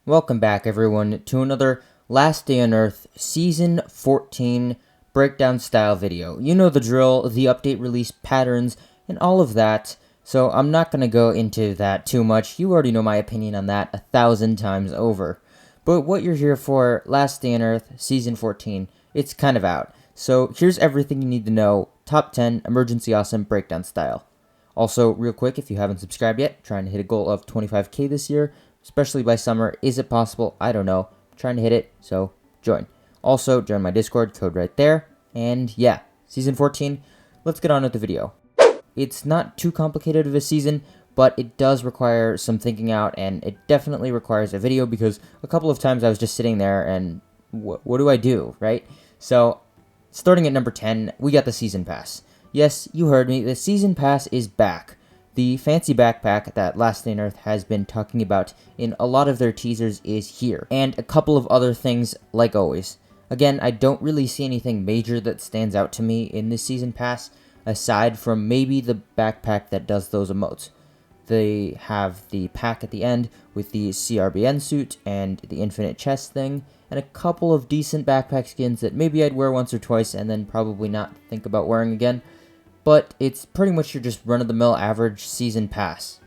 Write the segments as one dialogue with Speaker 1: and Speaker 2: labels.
Speaker 1: Welcome back, everyone, to another Last Day on Earth Season 14 breakdown style video. You know the drill, the update release patterns, and all of that, so I'm not going to go into that too much. You already know my opinion on that 1,000 times over. But what you're here for, Last Day on Earth Season 14, it's kind of out. So here's everything you need to know, top 10 emergency awesome breakdown style. Also, real quick, if you haven't subscribed yet, trying to hit a goal of 25k this year, especially by summer. Is it possible? I don't know. I'm trying to hit it, so join. Also, join my Discord, code right there. And yeah, Season 14, let's get on with the video. It's not too complicated of a season, but it does require some thinking out, and it definitely requires a video because a couple of times I was just sitting there and what do I do, right? So, starting at number 10, we got the Season Pass. Yes, you heard me, the Season Pass is back. The fancy backpack that Last Day on Earth has been talking about in a lot of their teasers is here, and a couple of other things like always. Again, I don't really see anything major that stands out to me in this Season Pass, aside from maybe the backpack that does those emotes. They have the pack at the end with the CRBN suit and the infinite chest thing, and a couple of decent backpack skins that maybe I'd wear once or twice and then probably not think about wearing again. But it's pretty much your just run-of-the-mill average season pass.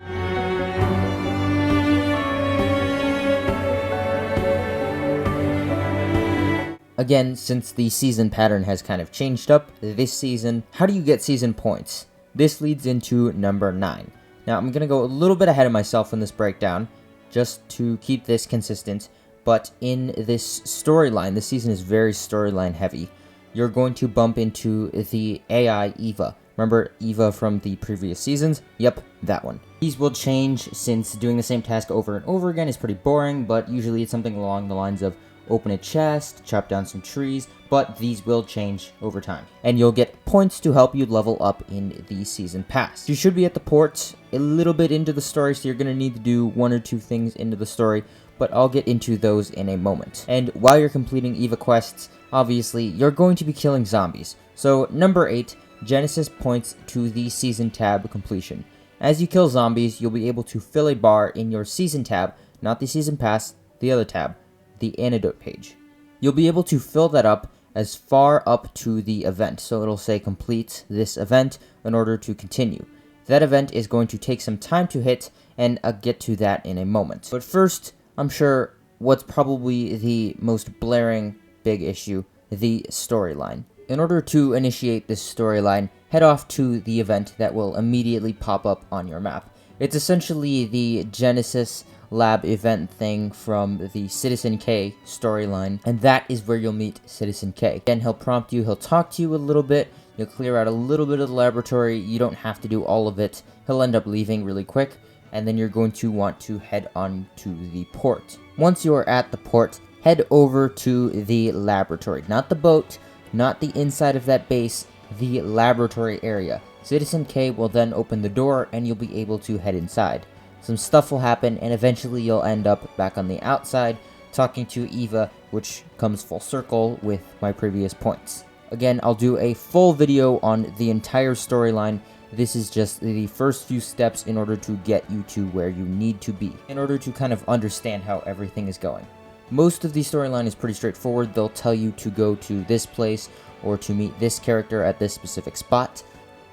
Speaker 1: Again, since the season pattern has kind of changed up this season, how do you get season points? This leads into number 9. Now, I'm going to go a little bit ahead of myself in this breakdown, just to keep this consistent, but in this storyline, this season is very storyline heavy. You're going to bump into the AI Eva. Remember Eva from the previous seasons? Yep, that one. These will change since doing the same task over and over again is pretty boring, but usually it's something along the lines of open a chest, chop down some trees, but these will change over time. And you'll get points to help you level up in the season pass. You should be at the port a little bit into the story, so you're going to need to do 1 or 2 things into the story, but I'll get into those in a moment. And while you're completing Eva quests, obviously, you're going to be killing zombies. So, number 8, Genesis points to the Season tab completion. As you kill zombies, you'll be able to fill a bar in your Season tab, not the Season Pass, the other tab, the Antidote page. You'll be able to fill that up as far up to the event, so it'll say complete this event in order to continue. That event is going to take some time to hit, and I'll get to that in a moment. But first, I'm sure what's probably the most blaring big issue, the storyline. In order to initiate this storyline, head off to the event that will immediately pop up on your map. It's essentially the Genesis Lab event thing from the Citizen K storyline, and that is where you'll meet Citizen K. Again, he'll prompt you, he'll talk to you a little bit, you'll clear out a little bit of the laboratory, you don't have to do all of it, he'll end up leaving really quick, and then you're going to want to head on to the port. Once you are at the port, head over to the laboratory, not the boat, not the inside of that base, the laboratory area. Citizen K will then open the door and you'll be able to head inside. Some stuff will happen and eventually you'll end up back on the outside talking to Eva, which comes full circle with my previous points. Again, I'll do a full video on the entire storyline. This is just the first few steps in order to get you to where you need to be, in order to kind of understand how everything is going. Most of the storyline is pretty straightforward. They'll tell you to go to this place or to meet this character at this specific spot.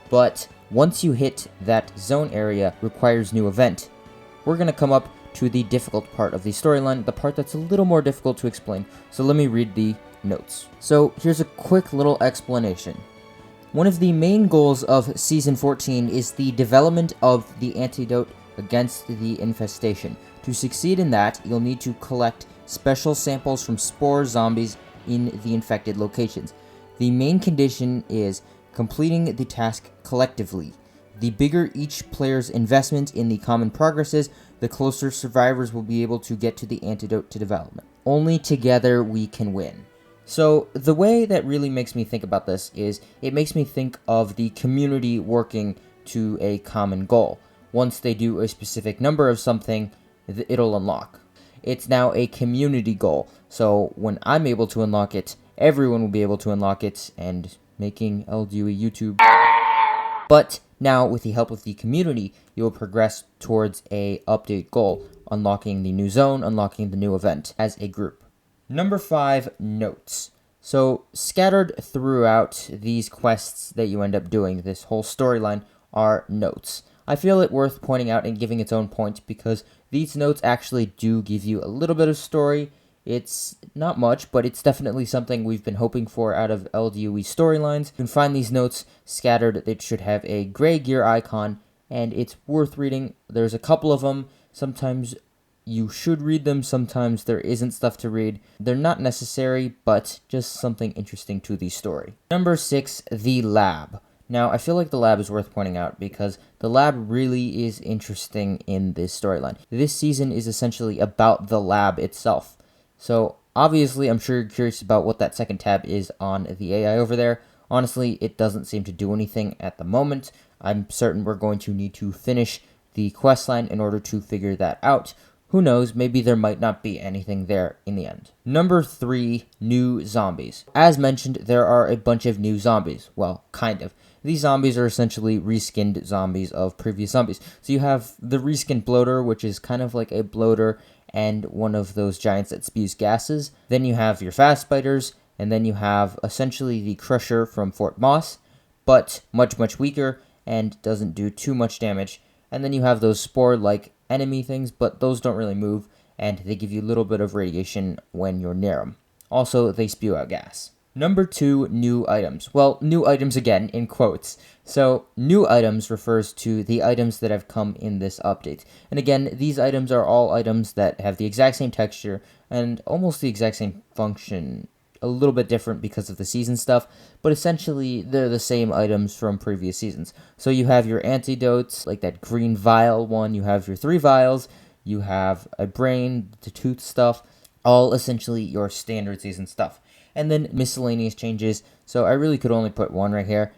Speaker 1: But once you hit that zone area, requires new event. We're going to come up to the difficult part of the storyline, the part that's a little more difficult to explain. So let me read the notes. So here's a quick little explanation. One of the main goals of Season 14 is the development of the antidote against the infestation. To succeed in that, you'll need to collect special samples from spore zombies in the infected locations. The main condition is completing the task collectively. The bigger each player's investment in the common progress is, the closer survivors will be able to get to the antidote to development. Only together we can win. So the way that really makes me think about this is it makes me think of the community working to a common goal. Once they do a specific number of something, it'll unlock. It's now a community goal, so when I'm able to unlock it, everyone will be able to unlock it, and making LDUE YouTube. But now, with the help of the community, you will progress towards a update goal. unlocking the new zone, unlocking the new event as a group. Number 5, notes. So scattered throughout these quests that you end up doing, this whole storyline, are notes. I feel it worth pointing out and giving its own point because these notes actually do give you a little bit of story. It's not much, but it's definitely something we've been hoping for out of LDUE storylines. You can find these notes scattered. They should have a gray gear icon, and it's worth reading. There's a couple of them. Sometimes you should read them. Sometimes there isn't stuff to read. They're not necessary, but just something interesting to the story. Number 6, the lab. Now, I feel like the lab is worth pointing out because the lab really is interesting in this storyline. This season is essentially about the lab itself. So, obviously, I'm sure you're curious about what that second tab is on the AI over there. Honestly, it doesn't seem to do anything at the moment. I'm certain we're going to need to finish the questline in order to figure that out. Who knows, maybe there might not be anything there in the end. Number 3, new zombies. As mentioned, there are a bunch of new zombies. Well, kind of. These zombies are essentially reskinned zombies of previous zombies. So you have the reskinned bloater, which is kind of like a bloater and one of those giants that spews gases. Then you have your fast biters, and then you have essentially the crusher from Fort Moss, but much, much weaker and doesn't do too much damage. And then you have those spore-like enemy things, but those don't really move, and they give you a little bit of radiation when you're near them. Also, they spew out gas. Number 2, new items. Well, new items again, in quotes. So, new items refers to the items that have come in this update. And again, these items are all items that have the exact same texture and almost the exact same function. A little bit different because of the season stuff, but essentially they're the same items from previous seasons. So you have your antidotes, like that green vial one, you have your 3 vials, you have a brain, the tooth stuff, all essentially your standard season stuff. And then miscellaneous changes, so I really could only put one right here,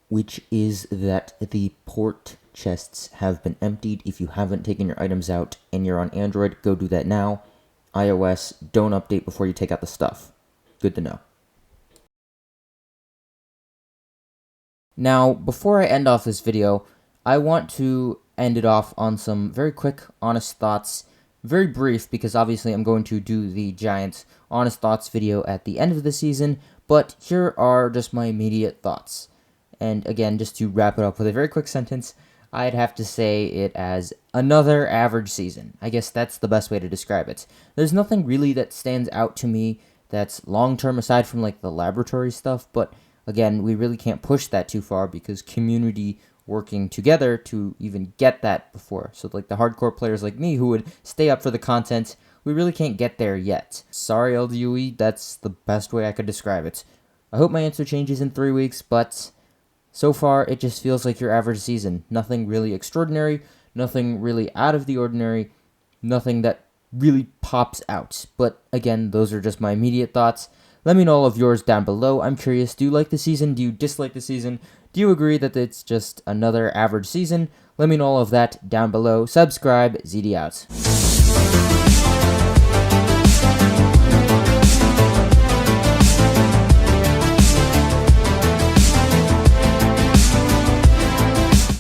Speaker 1: which is that the port chests have been emptied. If you haven't taken your items out and you're on Android, go do that now. iOS, don't update before you take out the stuff. Good to know. Now, before I end off this video, I want to end it off on some very quick, honest thoughts. Very brief, because obviously I'm going to do the Giants honest thoughts video at the end of the season, but here are just my immediate thoughts. And again, just to wrap it up with a very quick sentence, I'd have to say it as another average season. I guess that's the best way to describe it. There's nothing really that stands out to me that's long-term aside from like the laboratory stuff, but again, we really can't push that too far because community working together to even get that before. So like the hardcore players like me who would stay up for the content, we really can't get there yet. Sorry LDUE, that's the best way I could describe it. I hope my answer changes in 3 weeks, but so far it just feels like your average season. Nothing really extraordinary, nothing really out of the ordinary, nothing that really pops out. But again, those are just my immediate thoughts. Let me know all of yours down below. I'm curious, do you like the season? Do you dislike the season? Do you agree that it's just another average season? Let me know all of that down below. Subscribe, ZD out.